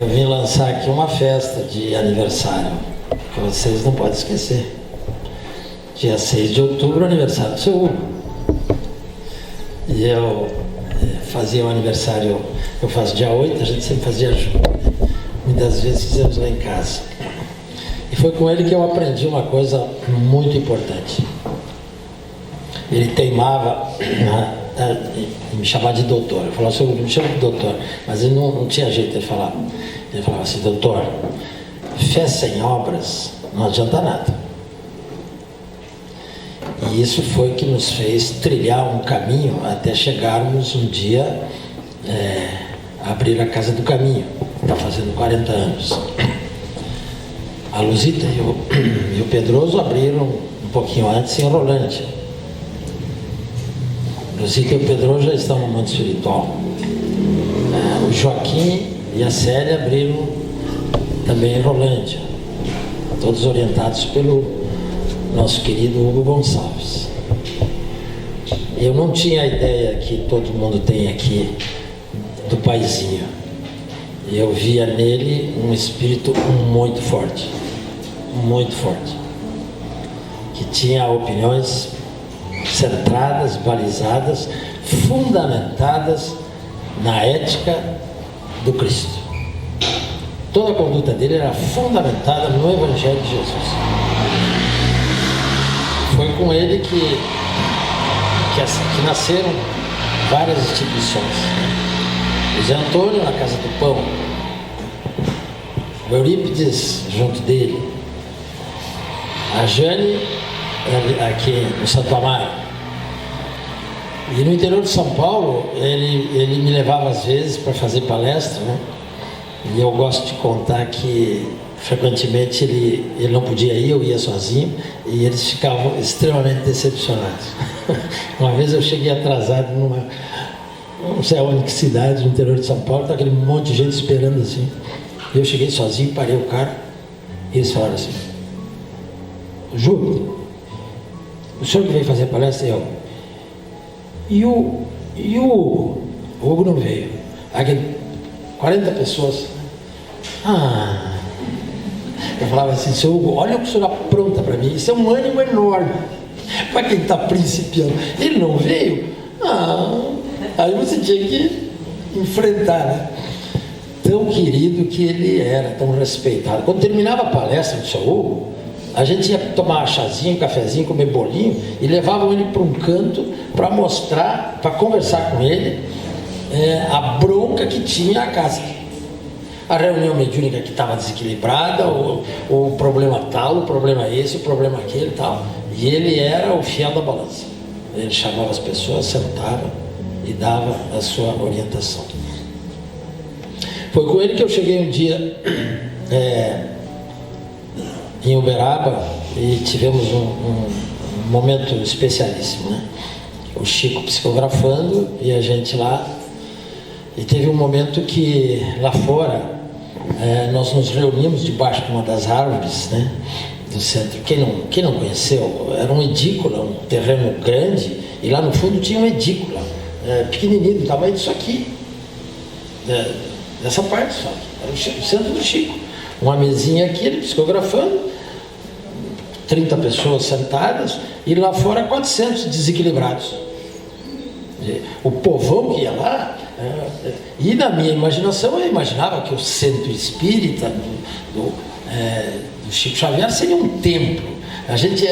Eu vim lançar aqui uma festa de aniversário que vocês não podem esquecer. Dia 6 de outubro, aniversário do seu Hugo. E eu fazia o aniversário, eu faço dia 8, a gente sempre fazia junto. Muitas vezes fizemos lá em casa. E foi com ele que eu aprendi uma coisa muito importante. Ele teimava em me chamar de doutor. Eu falava, seu Hugo, me chama de doutor. Mas ele não tinha jeito de falar. Ele falava assim, doutor, fé sem obras não adianta nada. E isso foi que nos fez trilhar um caminho até chegarmos um dia a abrir a Casa do Caminho. Está fazendo 40 anos. A Luzita e o Pedroso abriram um pouquinho antes em Rolândia. A Luzita e o Pedroso já estão no mundo espiritual. O Joaquim e a Célia abriram também em Rolândia. Todos orientados pelo nosso querido Hugo Gonçalves. Eu não tinha a ideia que todo mundo tem aqui do paizinho. Eu via nele um espírito muito forte, que tinha opiniões centradas, balizadas, fundamentadas na ética do Cristo. Toda a conduta dele era fundamentada no Evangelho de Jesus. Foi com ele que nasceram várias instituições. José Antônio na Casa do Pão, o Eurípides junto dele, a Jane aqui no Santo Amaro. E no interior de São Paulo ele me levava às vezes para fazer palestra, né? E eu gosto de contar que frequentemente ele não podia ir, eu ia sozinho, e eles ficavam extremamente decepcionados. Uma vez eu cheguei atrasado não sei aonde, que cidade, no interior de São Paulo, tá aquele monte de gente esperando assim. Eu cheguei sozinho, parei o carro, e eles falaram assim, Júlio, o senhor que veio fazer a palestra? E o Hugo não veio. Aquele 40 pessoas. Eu falava assim, seu Hugo, olha o que o senhor apronta para mim, isso é um ânimo enorme para quem está principiando. Ele não veio? Aí você tinha que enfrentar, né? Tão querido que ele era, tão respeitado. Quando terminava a palestra do seu Hugo, a gente ia tomar chazinho, cafezinho, comer bolinho e levavam ele para um canto para mostrar, para conversar com ele a bronca que tinha a casa. A reunião mediúnica que estava desequilibrada, o problema tal, o problema esse, o problema aquele e tal. E ele era o fiel da balança. Ele chamava as pessoas, sentava e dava a sua orientação. Foi com ele que eu cheguei um dia em Uberaba e tivemos um momento especialíssimo, né? O Chico psicografando e a gente lá. E teve um momento que lá fora nós nos reunimos debaixo de uma das árvores, né, do centro. Quem não conheceu, era um edícula, um terreno grande, e lá no fundo tinha um edícula, pequenininho, do tamanho disso aqui, dessa parte só. Era o centro do Chico. Uma mesinha aqui, ele psicografando, 30 pessoas sentadas, e lá fora 400 desequilibrados. O povão que ia lá, e na minha imaginação eu imaginava que o centro espírita do Chico Xavier seria um templo. A gente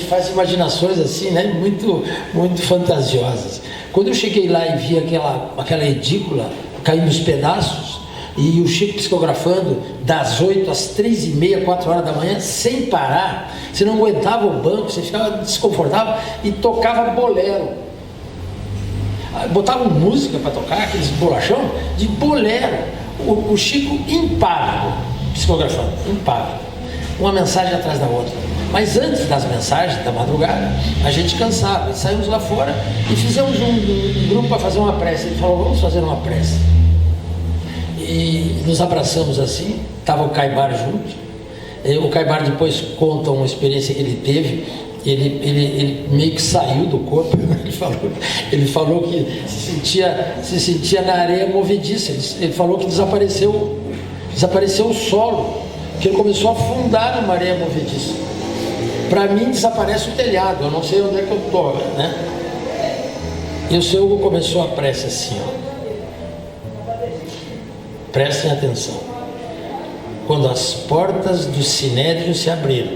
faz imaginações assim, né, muito, muito fantasiosas. Quando eu cheguei lá e vi aquela edícula caindo nos pedaços, e o Chico psicografando das 8 às 3h30, 4 horas da manhã, sem parar, você não aguentava o banco, você ficava desconfortável, e tocava bolero. Botavam música para tocar, aqueles bolachão de bolero. O Chico impávido, psicografando, impávido. Uma mensagem atrás da outra. Mas antes das mensagens da madrugada, a gente cansava. E saímos lá fora e fizemos um grupo para fazer uma prece. Ele falou, vamos fazer uma prece. E nos abraçamos assim, estava o Caibar junto. O Caibar depois conta uma experiência que ele teve. Ele meio que saiu do corpo. Ele falou que se sentia na areia movediça. Ele falou que desapareceu Desapareceu o solo, que ele começou a afundar numa areia movediça. Para mim desaparece o telhado, eu não sei onde é que eu estou, né? E o seu Hugo começou a prece assim, ó. Prestem atenção. Quando as portas do sinédrio se abriram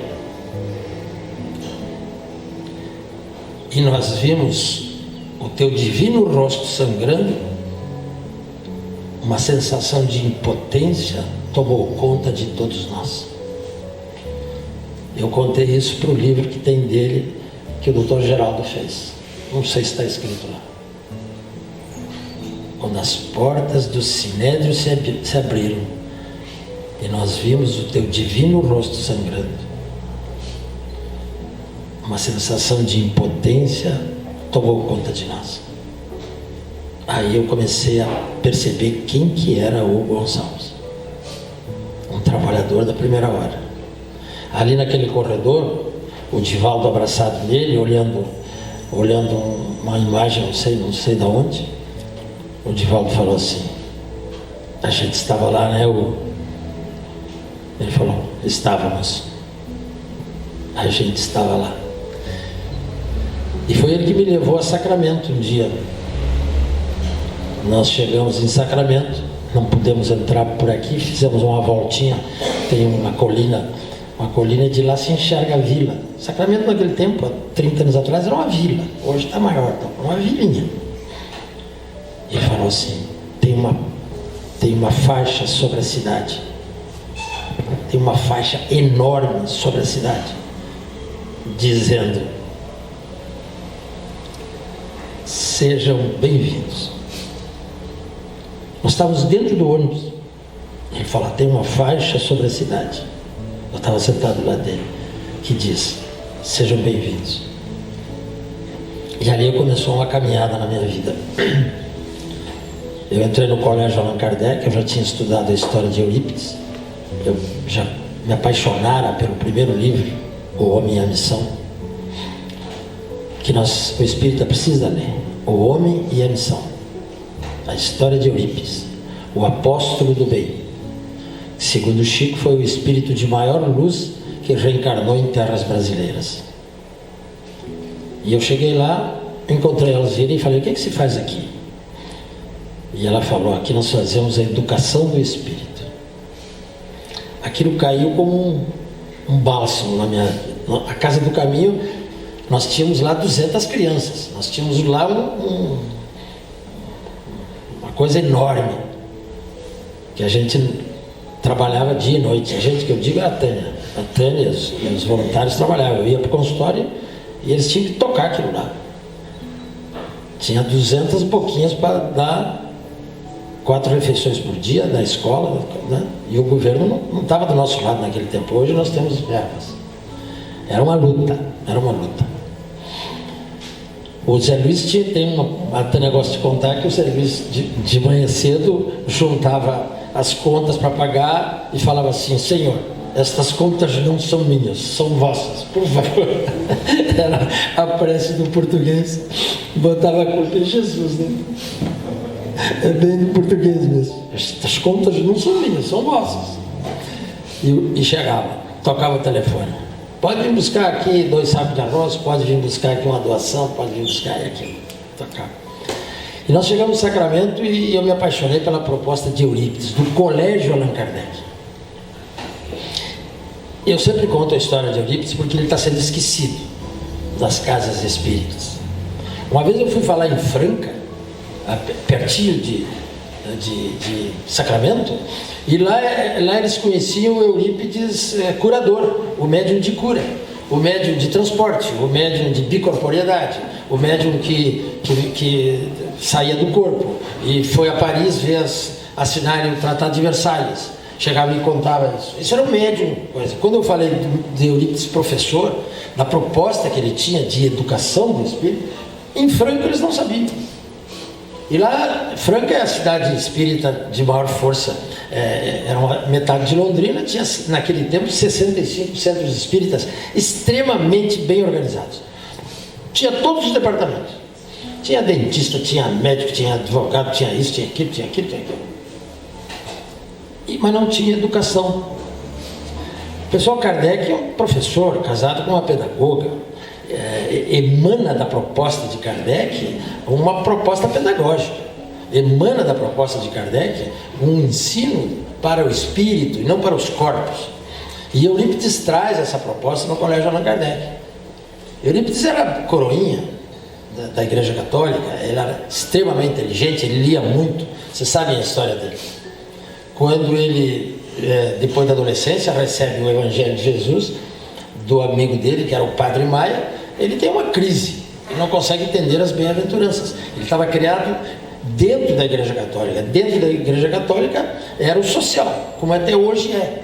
e nós vimos o teu divino rosto sangrando, uma sensação de impotência tomou conta de todos nós. Eu contei isso para o livro que tem dele, que o Dr. Geraldo fez. Não sei se está escrito lá. Quando as portas do sinédrio se abriram e nós vimos o teu divino rosto sangrando, uma sensação de impotência tomou conta de nós. Aí eu comecei a perceber quem que era Hugo Gonçalves, um trabalhador da primeira hora. Ali naquele corredor, o Divaldo abraçado nele, olhando uma imagem, não sei de onde, o Divaldo falou assim: a gente estava lá, né, Hugo? Ele falou: estávamos. A gente estava lá. E foi ele que me levou a Sacramento um dia. Nós chegamos em Sacramento, não pudemos entrar por aqui, fizemos uma voltinha, tem uma colina de lá se enxerga a vila. Sacramento naquele tempo, há 30 anos atrás, era uma vila, hoje está maior, uma vilinha. E ele falou assim: tem uma faixa sobre a cidade, tem uma faixa enorme sobre a cidade, dizendo: sejam bem-vindos. Nós estávamos dentro do ônibus. Ele falou: tem uma faixa sobre a cidade. Eu estava sentado lá dele, que diz: sejam bem-vindos. E ali começou uma caminhada na minha vida. Eu entrei no colégio Allan Kardec, eu já tinha estudado a história de Eurípides. Eu já me apaixonara pelo primeiro livro, O Homem e a Missão, que o espírita precisa ler. O Homem e a Missão. A história de Eurípides, o apóstolo do bem. Segundo Chico, foi o espírito de maior luz que reencarnou em terras brasileiras. E eu cheguei lá, encontrei a Alzira e falei: o que é que se faz aqui? E ela falou: aqui nós fazemos a educação do espírito. Aquilo caiu como um bálsamo na minha... A Casa do Caminho, nós tínhamos lá 200 crianças. Nós tínhamos lá uma coisa enorme, que a gente trabalhava dia e noite. A gente, que eu digo, era a Tânia e os voluntários trabalhavam. Eu ia para o consultório e eles tinham que tocar aquilo lá. Tinha 200 boquinhas para dar 4 refeições por dia da escola, né? E o governo não estava do nosso lado naquele tempo. Hoje nós temos verbas. Era uma luta. O Zé Luiz tem até negócio de contar que o Zé Luiz de manhã cedo juntava as contas para pagar e falava assim: Senhor, estas contas não são minhas, são vossas, por favor. Era a prece do português, botava a culpa em Jesus, né? É bem do português mesmo. Estas contas não são minhas, são vossas. E chegava, tocava o telefone: pode vir buscar aqui 2 sacos de arroz, pode vir buscar aqui uma doação, pode vir buscar aquilo. Tocava. E nós chegamos no Sacramento e eu me apaixonei pela proposta de Eurípides, do Colégio Allan Kardec. Eu sempre conto a história de Eurípides porque ele está sendo esquecido das casas espíritas. Uma vez eu fui falar em Franca, pertinho de Sacramento, e lá eles conheciam o Eurípides curador, o médium de cura, o médium de transporte, o médium de bicorporeidade, o médium que saía do corpo e foi a Paris ver assinarem o Tratado de Versalhes. Chegava e contava isso. Isso era um médium. Quando eu falei de Eurípides professor, da proposta que ele tinha de educação do espírito, em Franca eles não sabiam. E lá, Franca é a cidade espírita de maior força, era uma metade de Londrina, tinha naquele tempo 65 centros espíritas extremamente bem organizados. Tinha todos os departamentos. Tinha dentista, tinha médico, tinha advogado, tinha isso, tinha aquilo, tinha aquilo, tinha aquilo. mas não tinha educação. O pessoal Kardec é um professor casado com uma pedagoga, emana da proposta de Kardec uma proposta pedagógica, emana da proposta de Kardec um ensino para o espírito e não para os corpos. E Eurípides traz essa proposta no Colégio Allan Kardec. Eurípides era coroinha da Igreja Católica, ele era extremamente inteligente, ele lia muito. Vocês sabem a história dele. Quando ele, depois da adolescência, recebe o Evangelho de Jesus do amigo dele, que era o Padre Maia, ele tem uma crise, ele não consegue entender as bem-aventuranças. Ele estava criado dentro da Igreja Católica. Dentro da Igreja Católica era o social, como até hoje é.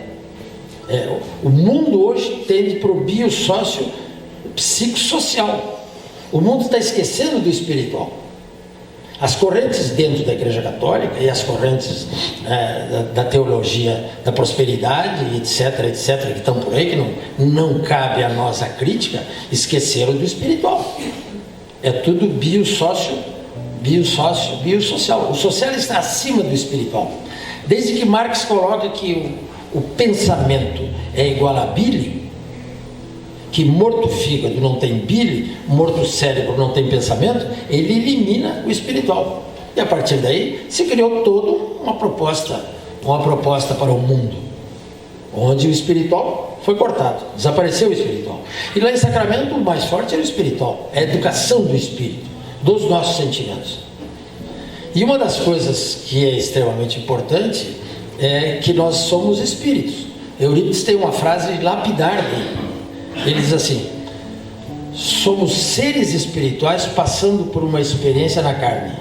O mundo hoje tende para o biosócio psicossocial. O mundo está esquecendo do espiritual. As correntes dentro da Igreja Católica e as correntes da teologia da prosperidade, etc, que estão por aí, que não cabe a nós a crítica, esqueceram do espiritual. É tudo biosocial. O social está acima do espiritual. Desde que Marx coloca que o pensamento é igual a bile, que morto fígado não tem bile, morto cérebro não tem pensamento, ele elimina o espiritual. E a partir daí se criou toda uma proposta para o mundo, onde o espiritual foi cortado, desapareceu o espiritual. E lá em Sacramento o mais forte era o espiritual, é a educação do espírito, dos nossos sentimentos. E uma das coisas que é extremamente importante é que nós somos espíritos. Eurípides tem uma frase lapidar dele. Ele diz assim: somos seres espirituais passando por uma experiência na carne,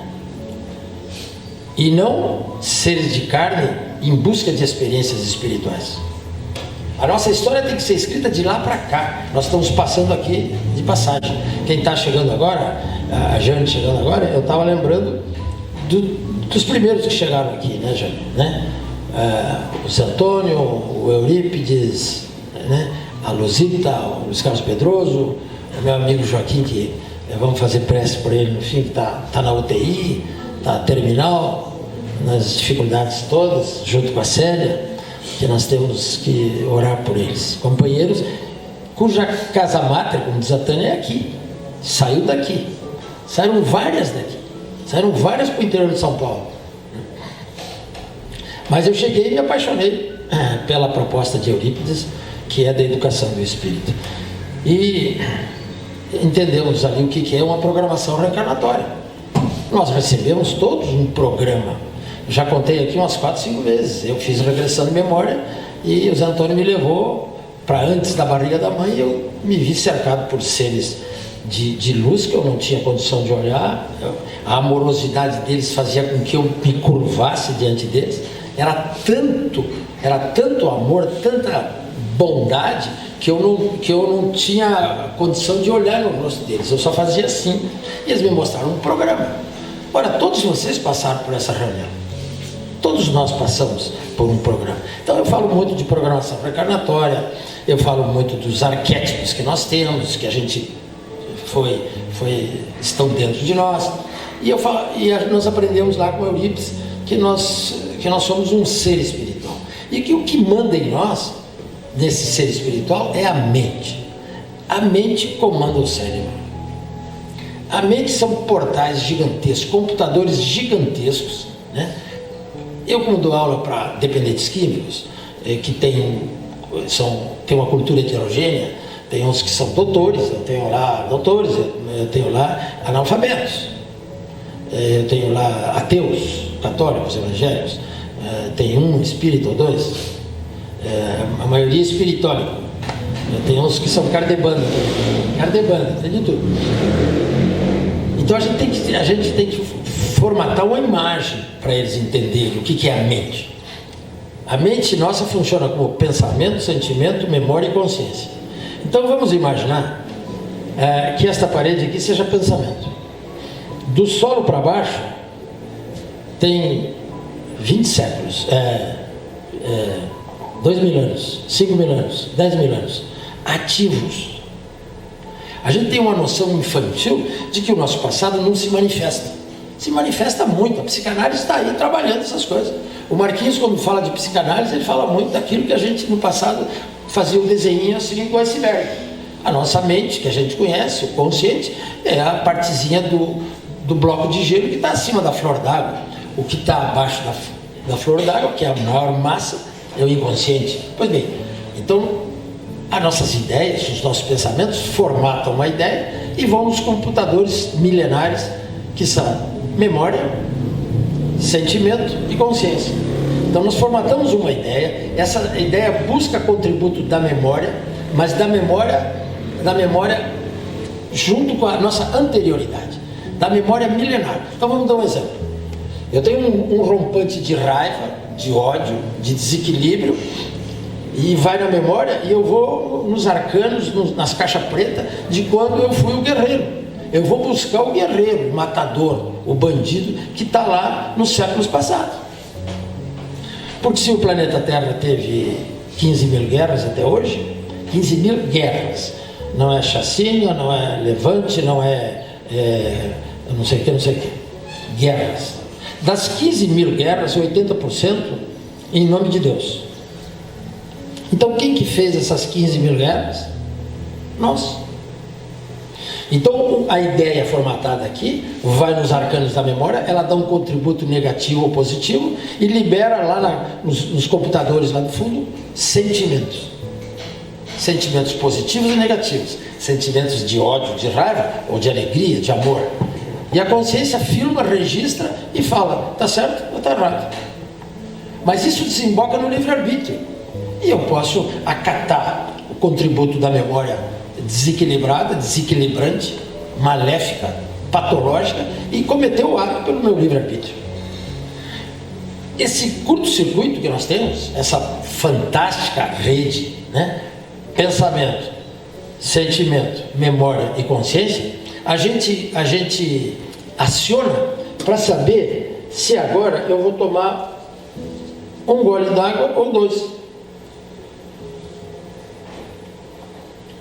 e não seres de carne em busca de experiências espirituais. A nossa história tem que ser escrita de lá para cá. Nós estamos passando aqui de passagem. Quem está chegando agora, a Jane chegando agora, eu estava lembrando dos primeiros que chegaram aqui, né, Jane? Né? O Zé Antônio, o Eurípides, né? A Luzita, o Luiz Carlos Pedroso, o meu amigo Joaquim, que vamos fazer prece por ele no fim, que está na UTI, está terminal, nas dificuldades todas, junto com a Célia, que nós temos que orar por eles. Companheiros cuja casa máter, como diz a Tânia, é aqui, saiu daqui, saíram várias daqui, saíram várias para o interior de São Paulo. Mas eu cheguei e me apaixonei pela proposta de Eurípides, que é da educação do espírito, e entendemos ali o que é uma programação reencarnatória. Nós recebemos todos um programa. Já contei aqui umas 4, 5 vezes. Eu fiz regressão de memória e o Zé Antônio me levou para antes da barriga da mãe, e eu me vi cercado por seres de luz que eu não tinha condição de olhar. A amorosidade deles fazia com que eu me curvasse diante deles. Era tanto amor, tanta bondade, que eu não tinha condição de olhar no rosto deles. Eu só fazia assim, e eles me mostraram um programa. Ora, todos vocês passaram por essa reunião, todos nós passamos por um programa. Então eu falo muito de programação reencarnatória, eu falo muito dos arquétipos que nós temos, que a gente estão dentro de nós, e nós aprendemos lá com Eurípides que nós somos um ser espiritual, e que o que manda em nós, nesse ser espiritual, é a mente. A mente comanda o cérebro. A mente são portais gigantescos, computadores gigantescos, né? Eu, como dou aula para dependentes químicos, que tem uma cultura heterogênea, tem uns que são doutores, eu tenho lá doutores, eu tenho lá analfabetos, eu tenho lá ateus, católicos, evangélicos, tem um espírito ou dois, a maioria é espiritólico. Tem uns que são cardebanda, tem de tudo. Então a gente tem que formatar uma imagem para eles entenderem o que é a mente. A mente nossa funciona como pensamento, sentimento, memória e consciência. Então vamos imaginar que esta parede aqui seja pensamento. Do solo para baixo tem 20 séculos, 2 mil anos, 5 mil anos, 10 mil anos, ativos. A gente tem uma noção infantil de que o nosso passado não se manifesta. se manifesta muito. A psicanálise está aí trabalhando essas coisas. O Marquinhos, quando fala de psicanálise, ele fala muito daquilo que a gente no passado fazia um desenho assim do iceberg. A nossa mente, que a gente conhece, o consciente, é a partezinha do bloco de gelo que está acima da flor d'água. O que está abaixo da flor d'água, que é a maior massa, é o inconsciente. Pois bem, então as nossas ideias, os nossos pensamentos formatam uma ideia e vão nos computadores milenares que são memória, sentimento e consciência. Então nós formatamos uma ideia, essa ideia busca contributo da memória, mas da memória junto com a nossa anterioridade, da memória milenar. Então vamos dar um exemplo. Eu tenho um rompante de raiva, de ódio, de desequilíbrio, e vai na memória, e eu vou nos arcanos, nas caixas pretas, de quando eu fui o guerreiro. Eu vou buscar o guerreiro, o matador, o bandido, que está lá nos séculos passados. Porque se o planeta Terra teve 15 mil guerras até hoje, 15 mil guerras, não é chacina, não é levante, não é não sei o que, guerras. Das 15 mil guerras, 80% em nome de Deus. Então quem que fez essas 15 mil guerras? Nós. Então a ideia formatada aqui vai nos arcanos da memória, ela dá um contributo negativo ou positivo e libera lá nos computadores lá no fundo sentimentos. Sentimentos positivos e negativos. Sentimentos de ódio, de raiva ou de alegria, de amor. E a consciência filma, registra e fala, está certo ou está errado. Mas isso desemboca no livre-arbítrio. E eu posso acatar o contributo da memória desequilibrada, desequilibrante, maléfica, patológica e cometer o ato pelo meu livre-arbítrio. Esse curto-circuito que nós temos, essa fantástica rede, né? Pensamento, sentimento, memória e consciência, a gente aciona para saber se agora eu vou tomar um gole d'água ou dois.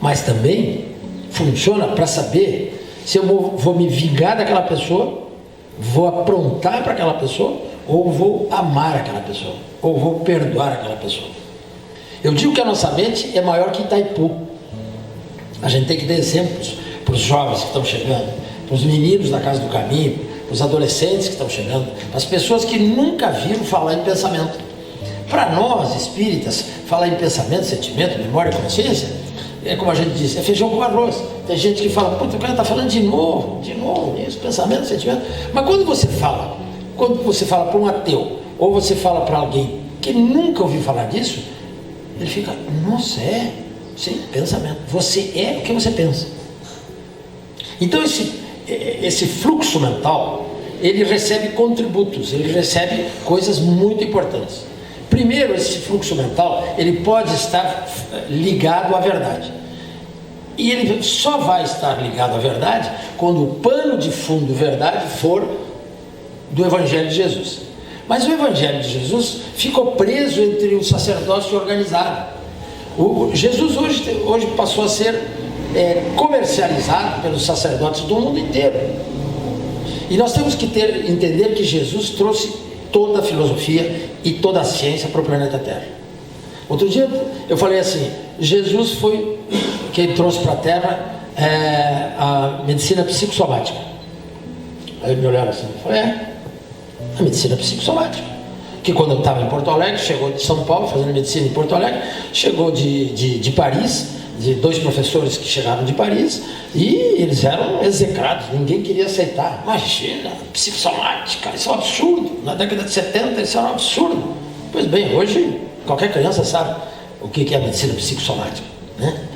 Mas também funciona para saber se eu vou me vingar daquela pessoa, vou aprontar para aquela pessoa, ou vou amar aquela pessoa, ou vou perdoar aquela pessoa. Eu digo que a nossa mente é maior que Itaipu. A gente tem que dar exemplos para os jovens que estão chegando, para os meninos da Casa do Caminho, para os adolescentes que estão chegando, para as pessoas que nunca viram falar em pensamento. Para nós, espíritas, falar em pensamento, sentimento, memória e consciência, é como a gente diz, é feijão com arroz. Tem gente que fala, puta, o cara está falando de novo, isso, pensamento, sentimento. Mas quando você fala para um ateu, ou você fala para alguém que nunca ouviu falar disso, ele fica, nossa, sim, pensamento. Você é o que você pensa. Então esse fluxo mental, ele recebe contributos, ele recebe coisas muito importantes. Primeiro, esse fluxo mental, ele pode estar ligado à verdade. E ele só vai estar ligado à verdade quando o pano de fundo verdade for do Evangelho de Jesus. Mas o Evangelho de Jesus ficou preso entre o sacerdócio organizado. Jesus hoje passou a ser comercializado pelos sacerdotes do mundo inteiro. E nós temos que entender que Jesus trouxe toda a filosofia e toda a ciência para o planeta Terra. Outro dia eu falei assim, Jesus foi quem trouxe para a Terra a medicina psicossomática. Aí me olharam assim, eu falei, a medicina psicossomática. Que quando eu estava em Porto Alegre, chegou de São Paulo, fazendo medicina em Porto Alegre, chegou de Paris, de dois professores que chegaram de Paris, e eles eram execrados, ninguém queria aceitar. Imagina, psicossomática, isso é um absurdo. Na década de 70 isso era um absurdo. Pois bem, hoje qualquer criança sabe o que é a medicina psicossomática, né?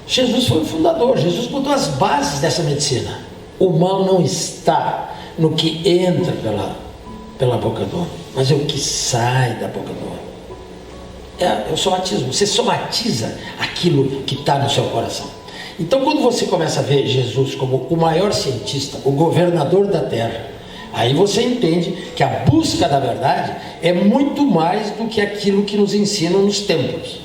Jesus foi o fundador, Jesus botou as bases dessa medicina. O mal não está no que entra pela boca do homem, mas é o que sai da boca do homem. É o somatismo, você somatiza aquilo que está no seu coração. Então quando você começa a ver Jesus como o maior cientista, o governador da terra, aí você entende que a busca da verdade é muito mais do que aquilo que nos ensinam nos templos.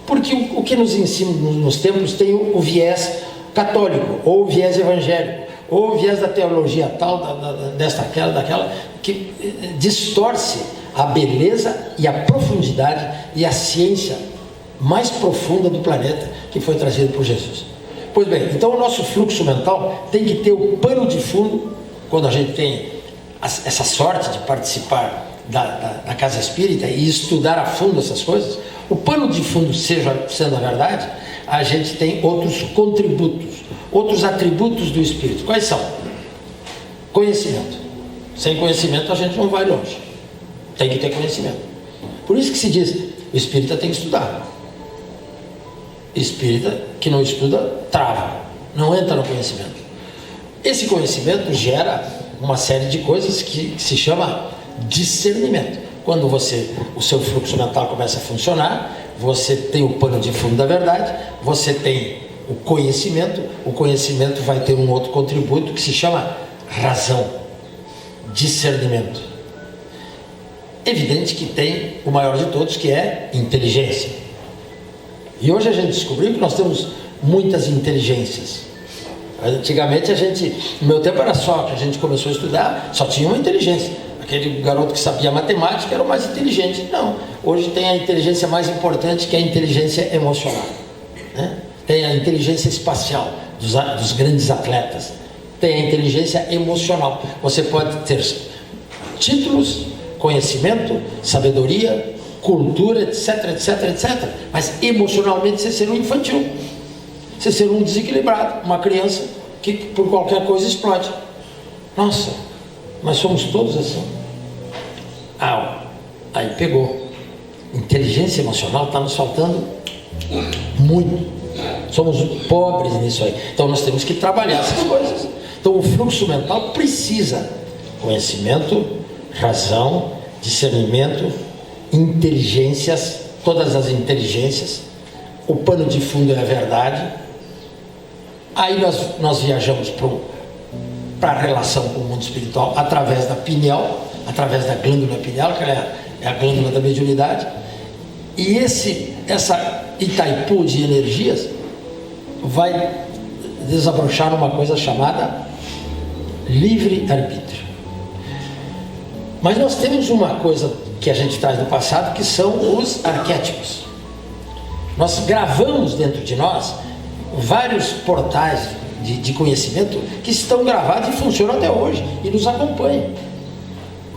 Porque o que nos ensinam nos templos tem o viés católico ou o viés evangélico. ou o viés da teologia tal, desta, aquela, daquela, que distorce a beleza e a profundidade e a ciência mais profunda do planeta que foi trazido por Jesus. Pois bem, então o nosso fluxo mental tem que ter o pano de fundo, quando a gente tem essa sorte de participar da casa espírita e estudar a fundo essas coisas, o pano de fundo sendo a verdade, a gente tem outros contributos, outros atributos do espírito. Quais são? Conhecimento. Sem conhecimento a gente não vai longe. Tem que ter conhecimento. Por isso que se diz, o espírita tem que estudar. Espírita que não estuda, trava, não entra no conhecimento. Esse conhecimento gera uma série de coisas que se chama discernimento. Quando o seu fluxo mental começa a funcionar, você tem o pano de fundo da verdade, você tem o conhecimento vai ter um outro contributo que se chama razão, discernimento. Evidente que tem o maior de todos, que é inteligência. E hoje a gente descobriu que nós temos muitas inteligências. Antigamente no meu tempo era só que a gente começou a estudar, só tinha uma inteligência. Aquele garoto que sabia matemática era o mais inteligente. Não, hoje tem a inteligência mais importante, que é a inteligência emocional, né? Tem a inteligência espacial dos grandes atletas, tem a inteligência emocional. Você pode ter títulos, conhecimento, sabedoria, cultura, etc, etc, etc, mas emocionalmente você ser um infantil, você ser um desequilibrado, uma criança que por qualquer coisa explode. Nossa, mas somos todos assim. Aí pegou. Inteligência emocional está nos faltando muito. Somos pobres nisso aí. Então nós temos que trabalhar essas coisas. Então o fluxo mental precisa conhecimento, razão, discernimento, inteligências, todas as inteligências. O pano de fundo é a verdade. Aí nós viajamos para a relação com o mundo espiritual através da pineal, através da glândula pineal, que é a glândula da mediunidade. E essa Itaipu de energias vai desabrochar numa coisa chamada livre-arbítrio. Mas nós temos uma coisa que a gente traz do passado, que são os arquétipos. Nós gravamos dentro de nós vários portais de conhecimento que estão gravados e funcionam até hoje e nos acompanham.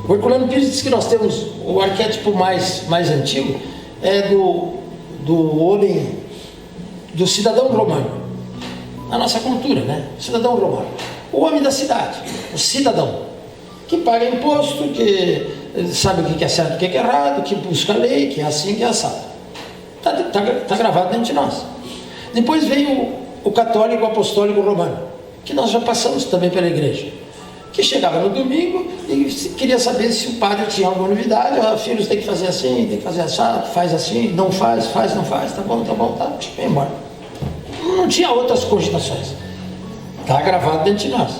O Herculano Pires diz que nós temos o arquétipo mais antigo, é do homem, do cidadão romano, na nossa cultura, né? Cidadão romano, o homem da cidade, o cidadão que paga imposto, que sabe o que é certo, o que é errado, que busca a lei, que é assim, que é assado. Está gravado dentro de nós. Depois veio o católico apostólico romano, que nós já passamos também pela igreja, que chegava no domingo e queria saber se o padre tinha alguma novidade. Filhos, tem que fazer assim, tem que fazer assado, faz assim, não faz, não faz, tá bom, tá, vem embora. Não tinha outras cogitações. Está gravado dentro de nós.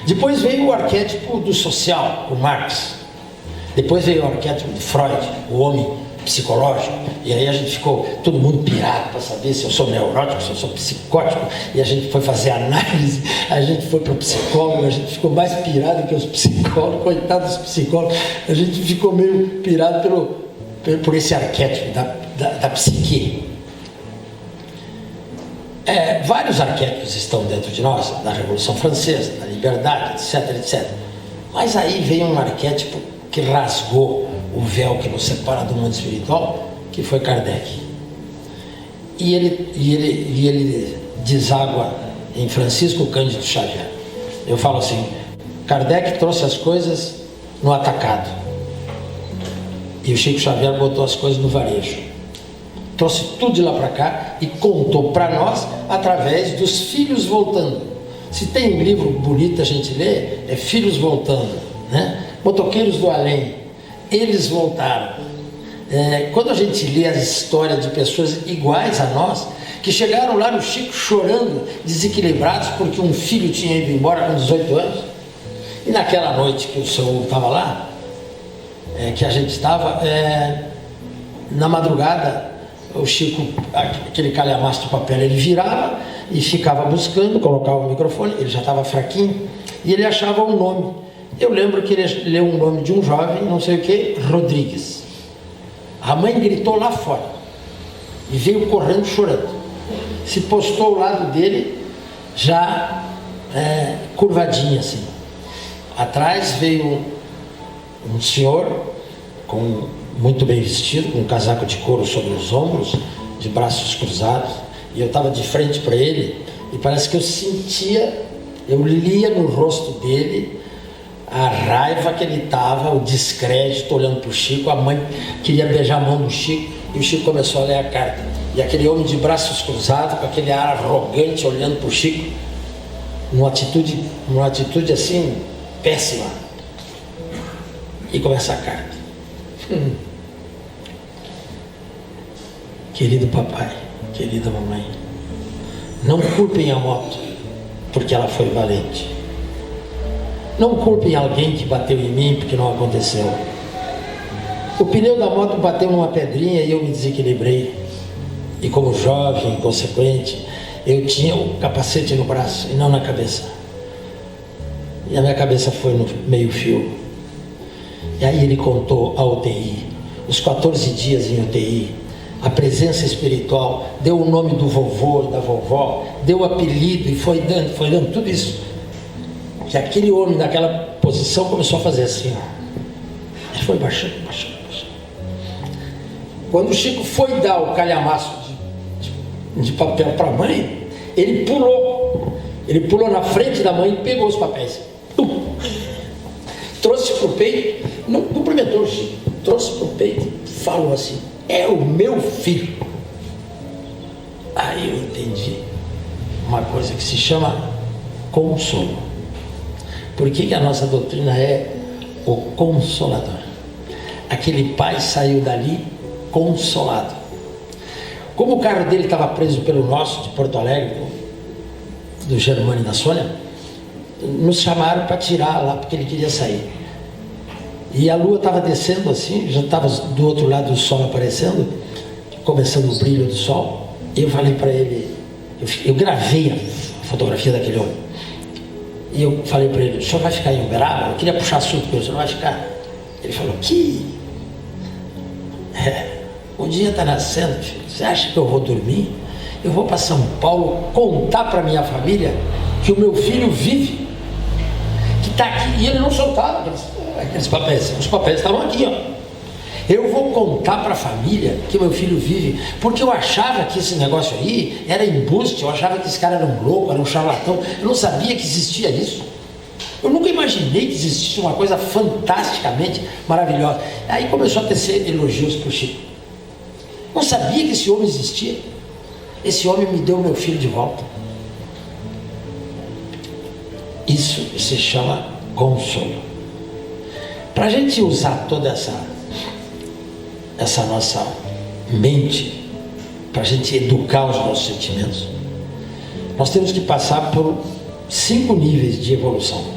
Depois veio o arquétipo do social, o Marx. Depois veio o arquétipo de Freud, o homem psicológico, e aí a gente ficou todo mundo pirado para saber se eu sou neurótico, se eu sou psicótico, e a gente foi fazer análise, a gente foi para o psicólogo, a gente ficou mais pirado que os psicólogos, coitados dos psicólogos, a gente ficou meio pirado por esse arquétipo da psique. Vários arquétipos estão dentro de nós, da Revolução Francesa, da liberdade, etc, etc. Mas aí veio um arquétipo que rasgou o véu que nos separa do mundo espiritual, que foi Kardec. E ele deságua em Francisco Cândido Xavier. Eu falo assim, Kardec trouxe as coisas no atacado, e o Chico Xavier botou as coisas no varejo. Trouxe tudo de lá para cá e contou para nós através dos filhos voltando. Se tem um livro bonito a gente lê, é Filhos Voltando, né? Motoqueiros do Além, eles voltaram. Quando a gente lê as histórias de pessoas iguais a nós, que chegaram lá no Chico chorando, desequilibrados, porque um filho tinha ido embora com 18 anos, e naquela noite que o senhor estava lá, que a gente estava, na madrugada, o Chico, aquele calhamaço de papel, ele virava, e ficava buscando, colocava o microfone, ele já estava fraquinho, e ele achava um nome. Eu lembro que ele leu um nome de um jovem, não sei o que, Rodrigues. A mãe gritou lá fora, e veio correndo chorando. Se postou ao lado dele, já curvadinho assim. Atrás veio um senhor, muito bem vestido, com um casaco de couro sobre os ombros, de braços cruzados, e eu estava de frente para ele, e parece que eu sentia, eu lia no rosto dele a raiva que ele estava, o descrédito, olhando para o Chico. A mãe queria beijar a mão do Chico, e o Chico começou a ler a carta, e aquele homem de braços cruzados, com aquele ar arrogante, olhando para o Chico, numa atitude assim, péssima, e começa a carta. Querido papai, querida mamãe, não culpem a moto porque ela foi valente. Não culpem alguém que bateu em mim porque não aconteceu. O pneu da moto bateu numa pedrinha e eu me desequilibrei. E como jovem, inconsequente, eu tinha o capacete no braço e não na cabeça. E a minha cabeça foi no meio fio. E aí ele contou a UTI, os 14 dias em UTI, a presença espiritual, deu o nome do vovô e da vovó, deu o apelido e foi dando tudo isso. Que aquele homem naquela posição começou a fazer assim, ó. Ele foi baixando. Quando o Chico foi dar o calhamaço de papel para a mãe, ele pulou na frente da mãe e pegou os papéis. Trouxe para o peito, não cumprimentou o Chico, trouxe para o peito e falou assim: é o meu filho. Aí eu entendi uma coisa que se chama consolo. Por que a nossa doutrina é o consolador? Aquele pai saiu dali consolado. Como o carro dele estava preso pelo nosso de Porto Alegre, do Germano e da Sônia, nos chamaram para tirar lá, porque ele queria sair. E a lua estava descendo assim, já estava do outro lado do sol aparecendo, começando o brilho do sol. E eu falei para ele, eu gravei a fotografia daquele homem. E eu falei para ele: o senhor vai ficar em Uberaba? Eu queria puxar assunto com ele: o senhor não vai ficar? Ele falou: o dia está nascendo, filho. Você acha que eu vou dormir? Eu vou para São Paulo contar para minha família que o meu filho vive, que está aqui. E ele não soltava aqueles papéis. Os papéis estavam aqui, ó. Eu vou contar para a família que meu filho vive, porque eu achava que esse negócio aí era embuste, eu achava que esse cara era um louco, era um charlatão, eu não sabia que existia isso. Eu nunca imaginei que existisse uma coisa fantasticamente maravilhosa. Aí começou a tecer elogios para o Chico. Não sabia que esse homem existia. Esse homem me deu meu filho de volta. Isso se chama consolo. Para a gente usar toda essa nossa mente, para a gente educar os nossos sentimentos, nós temos que passar por 5 níveis de evolução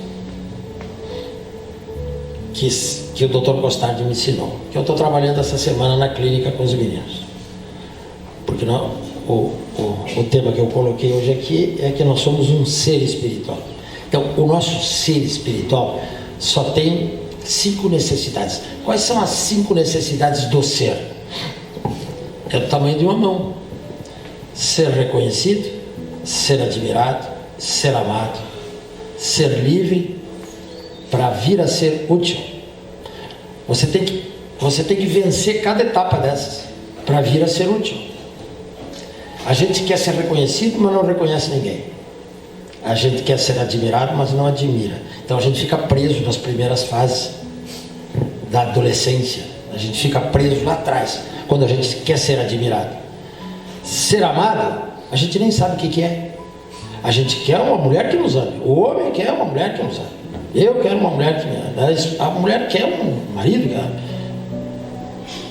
que o Dr. Costardi me ensinou, que eu estou trabalhando essa semana na clínica com os meninos. Porque não, o tema que eu coloquei hoje aqui é que nós somos um ser espiritual. Então, o nosso ser espiritual só tem 5 necessidades. Quais são as 5 necessidades do ser? É do tamanho de uma mão: ser reconhecido, ser admirado, ser amado, ser livre, para vir a ser útil. Você tem que vencer cada etapa dessas para vir a ser útil. A gente quer ser reconhecido, mas não reconhece ninguém. A gente quer ser admirado, mas não admira. Então a gente fica preso nas primeiras fases da adolescência. A gente fica preso lá atrás, quando a gente quer ser admirado. Ser amado, a gente nem sabe o que é. A gente quer uma mulher que nos ame. O homem quer uma mulher que nos ame. Eu quero uma mulher que me ame. A mulher quer um marido que ame.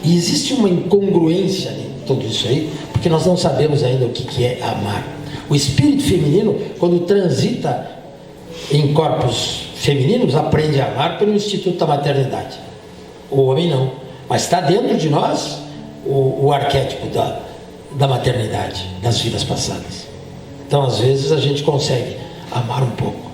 E existe uma incongruência em tudo isso aí, porque nós não sabemos ainda o que é amar. O espírito feminino, quando transita em corpos femininos, aprende a amar pelo instituto da maternidade. O homem não. Mas está dentro de nós o arquétipo da maternidade, das vidas passadas. Então, às vezes, a gente consegue amar um pouco.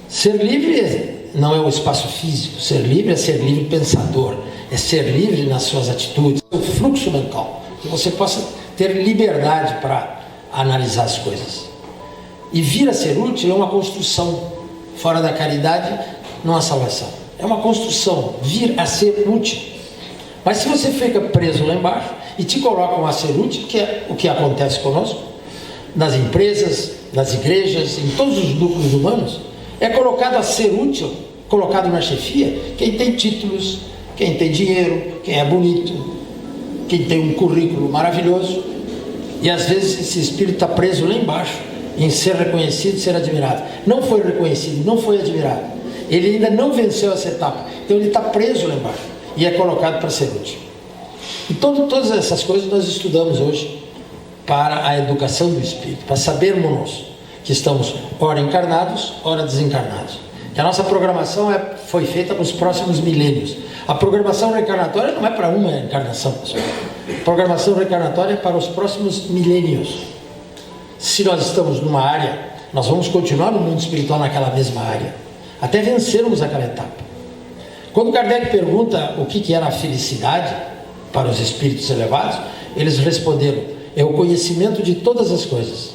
Ser livre não é o espaço físico. Ser livre é ser livre pensador. É ser livre nas suas atitudes. O fluxo mental. Que você possa ter liberdade para analisar as coisas. E vir a ser útil é uma construção. Fora da caridade, não há salvação. É uma construção. Vir a ser útil. Mas se você fica preso lá embaixo e te colocam a ser útil, que é o que acontece conosco, nas empresas, nas igrejas, em todos os núcleos humanos, é colocado a ser útil, colocado na chefia, quem tem títulos, quem tem dinheiro, quem é bonito, quem tem um currículo maravilhoso. E às vezes esse espírito está preso lá embaixo, em ser reconhecido, ser admirado. Não foi reconhecido, não foi admirado. Ele ainda não venceu essa etapa. Então ele está preso lá embaixo e é colocado para ser útil. E todas essas coisas nós estudamos hoje para a educação do espírito, para sabermos que estamos ora encarnados, ora desencarnados. Que a nossa programação foi feita para os próximos milênios. A programação reencarnatória não é para uma encarnação, pessoal. A programação reencarnatória é para os próximos milênios. Se nós estamos numa área, nós vamos continuar no mundo espiritual naquela mesma área, até vencermos aquela etapa. Quando Kardec pergunta o que era a felicidade para os espíritos elevados, eles responderam: é o conhecimento de todas as coisas.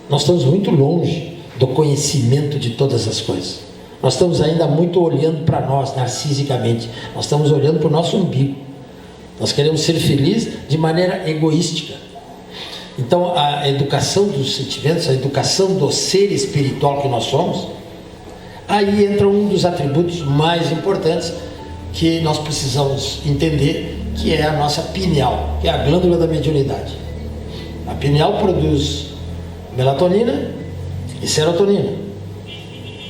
Nós estamos muito longe do conhecimento de todas as coisas. Nós estamos ainda muito olhando para nós, narcisicamente. Nós estamos olhando para o nosso umbigo. Nós queremos ser felizes de maneira egoística. Então, a educação dos sentimentos, a educação do ser espiritual que nós somos, aí entra um dos atributos mais importantes que nós precisamos entender, que é a nossa pineal, que é a glândula da mediunidade. A pineal produz melatonina e serotonina.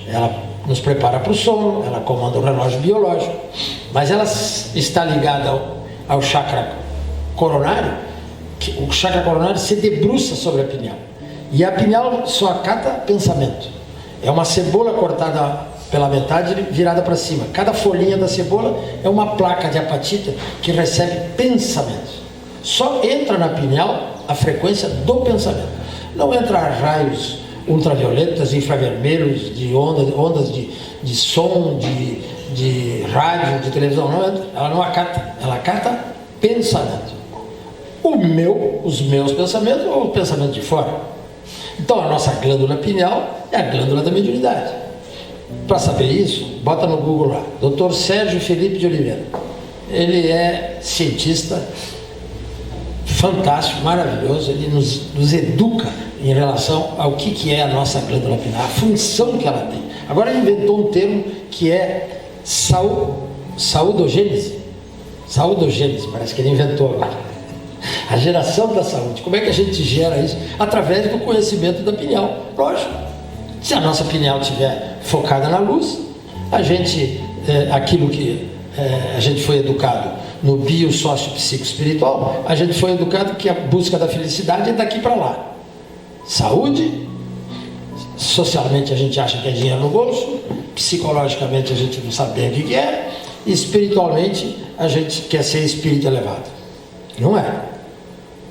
Ela nos prepara para o sono, ela comanda o relógio biológico, mas ela está ligada ao chakra coronário. O chakra coronário se debruça sobre a pineal, e a pineal só acata pensamento. É uma cebola cortada pela metade virada para cima. Cada folhinha da cebola é uma placa de apatita que recebe pensamentos. Só entra na pineal a frequência do pensamento. Não entra raios ultravioletas, infravermelhos, de ondas de som, de rádio, de televisão. Não entra. Ela não acata. Ela acata pensamento. Os meus pensamentos ou o pensamento de fora. Então a nossa glândula pineal é a glândula da mediunidade. Para saber isso, bota no Google lá, Dr. Sérgio Felipe de Oliveira. Ele é cientista fantástico, maravilhoso. Ele nos educa em relação ao que é a nossa glândula pineal, a função que ela tem. Agora ele inventou um termo que é saudogênese. Saudogênese, parece que ele inventou agora. A geração da saúde. Como é que a gente gera isso? Através do conhecimento da pineal. Lógico. Se a nossa pineal estiver focada na luz, a gente, aquilo que a gente foi educado no bio-sócio-psico-espiritual, a gente foi educado que a busca da felicidade é daqui para lá. Saúde, socialmente a gente acha que é dinheiro no bolso, psicologicamente a gente não sabe bem o que é, e espiritualmente a gente quer ser espírito elevado. Não é.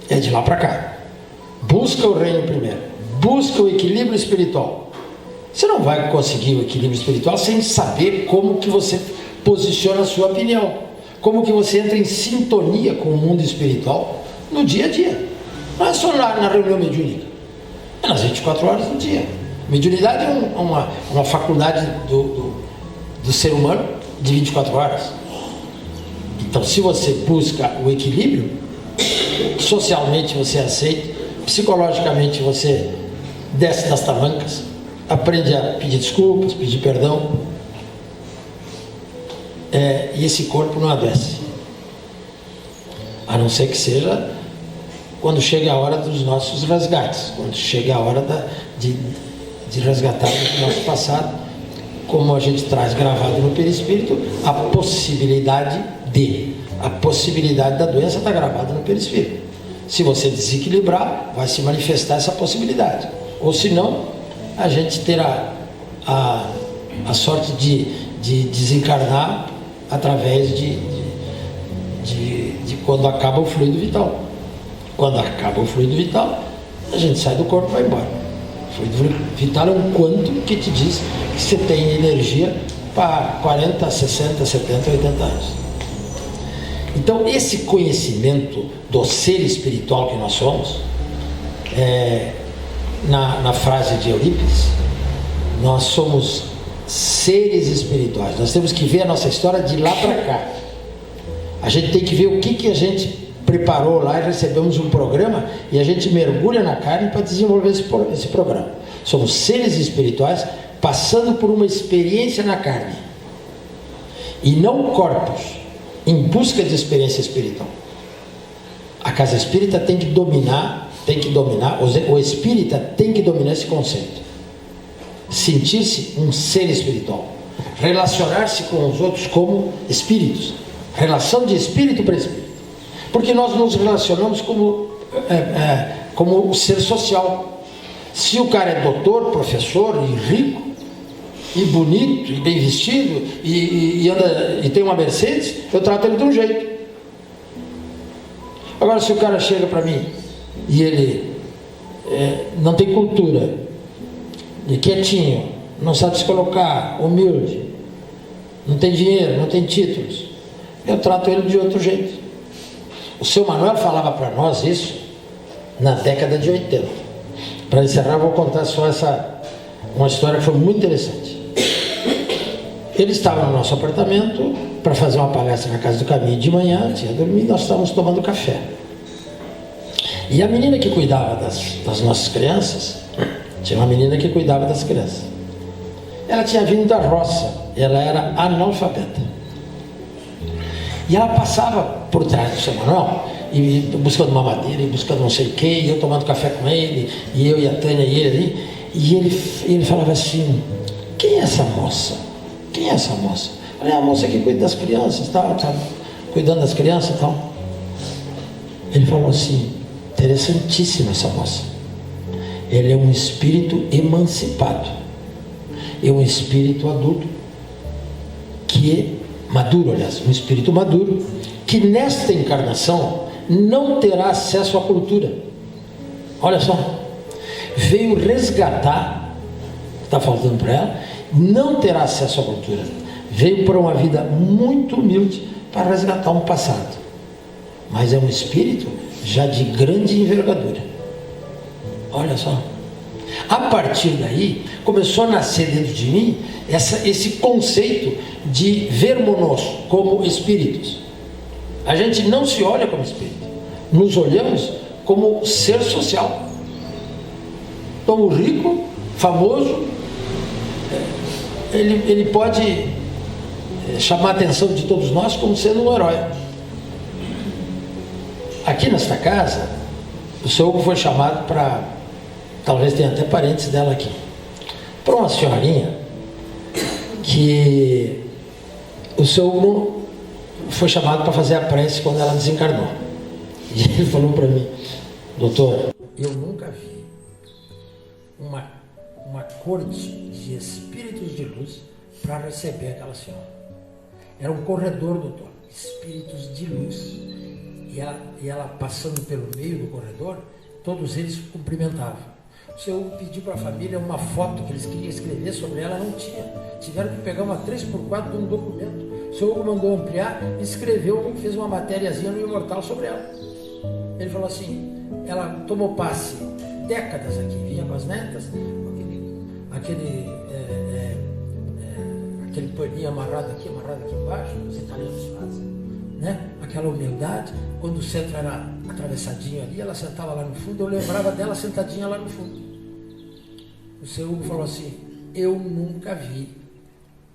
É de lá para cá. Busca o reino primeiro. Busca o equilíbrio espiritual. Você não vai conseguir o equilíbrio espiritual sem saber como que você posiciona a sua opinião. Como que você entra em sintonia com o mundo espiritual no dia a dia. Não é só na reunião mediúnica. É nas 24 horas do dia. Mediunidade é uma faculdade do ser humano de 24 horas. Então, se você busca o equilíbrio, socialmente você aceita, psicologicamente você desce das tamancas, aprende a pedir desculpas, pedir perdão, e esse corpo não adoece. A não ser que seja quando chega a hora dos nossos resgates, quando chega a hora de resgatar o nosso passado, como a gente traz gravado no perispírito, a possibilidade da doença está gravada no perispírito. Se você desequilibrar, vai se manifestar essa possibilidade. Ou se não, a gente terá a sorte de desencarnar através de quando acaba o fluido vital. Quando acaba o fluido vital, a gente sai do corpo e vai embora. Fluido vital é um quanto que te diz que você tem energia para 40, 60, 70, 80 anos. Então, esse conhecimento do ser espiritual que nós somos, na frase de Eurípides, nós somos seres espirituais. Nós temos que ver a nossa história de lá para cá. A gente tem que ver o que a gente preparou lá e recebemos um programa e a gente mergulha na carne para desenvolver esse programa. Somos seres espirituais passando por uma experiência na carne e não corpos em busca de experiência espiritual. A casa espírita tem que dominar, o espírita tem que dominar esse conceito. Sentir-se um ser espiritual, relacionar-se com os outros como espíritos, relação de espírito para espírito, porque nós nos relacionamos como ser social. Se o cara é doutor, professor e rico e bonito e bem vestido e anda e tem uma Mercedes, eu trato ele de um jeito. Agora, se o cara chega para mim e ele não tem cultura, e quietinho, não sabe se colocar, humilde, não tem dinheiro, não tem títulos, eu trato ele de outro jeito. O seu Manuel falava para nós isso na década de 80. Para encerrar, vou contar só uma história que foi muito interessante. Ele estava no nosso apartamento para fazer uma palestra na Casa do Caminho de manhã, tinha dormido, nós estávamos tomando café. E a menina que cuidava das nossas crianças, tinha uma menina que cuidava das crianças. Ela tinha vindo da roça, ela era analfabeta. E ela passava por trás do seu Manuel, e buscando uma madeira, e buscando não sei o que, e eu tomando café com ele, e eu e a Tânia e ele ali, e ele falava assim: quem é essa moça? Quem é essa moça? Eu falei: a moça que cuida das crianças, tal, sabe? Cuidando das crianças e tal. Ele falou assim: interessantíssima essa moça. Ele é um espírito emancipado, é um espírito adulto, que é maduro, aliás, um espírito maduro, que nesta encarnação não terá acesso à cultura. Olha só, veio resgatar, está faltando para ela, não terá acesso à cultura, veio para uma vida muito humilde para resgatar um passado, mas é um espírito já de grande envergadura. Olha só, a partir daí começou a nascer dentro de mim esse conceito de vermos-nos como espíritos. A gente não se olha como espírito, nos olhamos como ser social. Então o rico, famoso, ele pode chamar a atenção de todos nós como sendo um herói. Aqui nesta casa, o seu Hugo foi chamado para, talvez tenha até parentes dela aqui, para uma senhorinha que o seu Hugo foi chamado para fazer a prece quando ela desencarnou. E ele falou para mim: doutor, eu nunca vi uma corte de espíritos de luz para receber aquela senhora. Era um corredor, doutor, espíritos de luz. E ela passando pelo meio do corredor, todos eles cumprimentavam. O senhor pediu para a família uma foto que eles queriam escrever sobre ela, não tinha. Tiveram que pegar uma 3x4 de um documento. O senhor mandou ampliar, escreveu, fez uma matériazinha no Imortal sobre ela. Ele falou assim: ela tomou passe décadas aqui, vinha com as netas, aquele paninho amarrado aqui embaixo, os italianos fazem, né? Aquela humildade. Quando o centro era atravessadinho ali, ela sentava lá no fundo, eu lembrava dela sentadinha lá no fundo. O seu Hugo falou assim: eu nunca vi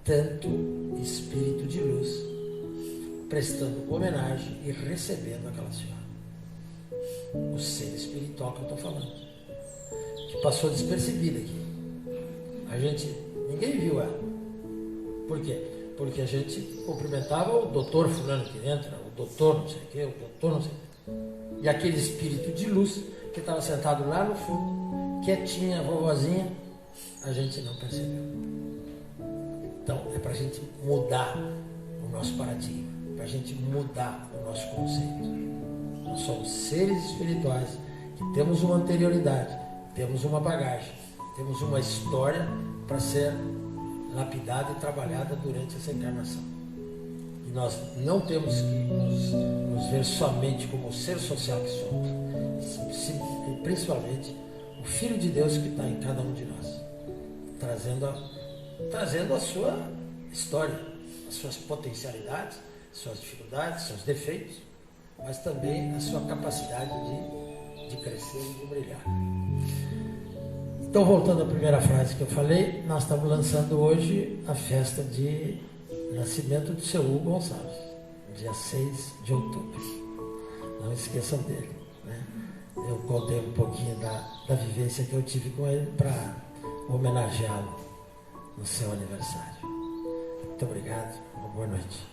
tanto espírito de luz prestando homenagem e recebendo aquela senhora. O ser espiritual que eu estou falando, que passou despercebida aqui. Ninguém viu ela. Por quê? Porque a gente cumprimentava o doutor fulano que entra, o doutor não sei o quê, o doutor não sei o quê. E aquele espírito de luz que estava sentado lá no fundo, quietinha, vovozinha, a gente não percebeu. Então, é para a gente mudar o nosso paradigma, para a gente mudar o nosso conceito. Nós somos seres espirituais que temos uma anterioridade, temos uma bagagem, temos uma história para ser lapidada e trabalhada durante essa encarnação. E nós não temos que nos ver somente como o ser social que somos, principalmente o Filho de Deus que está em cada um de nós, trazendo a sua história, as suas potencialidades, suas dificuldades, seus defeitos, mas também a sua capacidade de crescer e de brilhar. Então, voltando à primeira frase que eu falei, nós estamos lançando hoje a festa de nascimento do seu Hugo Gonçalves, dia 6 de outubro. Não esqueçam dele, né? Eu contei um pouquinho da vivência que eu tive com ele para homenageá-lo no seu aniversário. Muito obrigado, uma boa noite.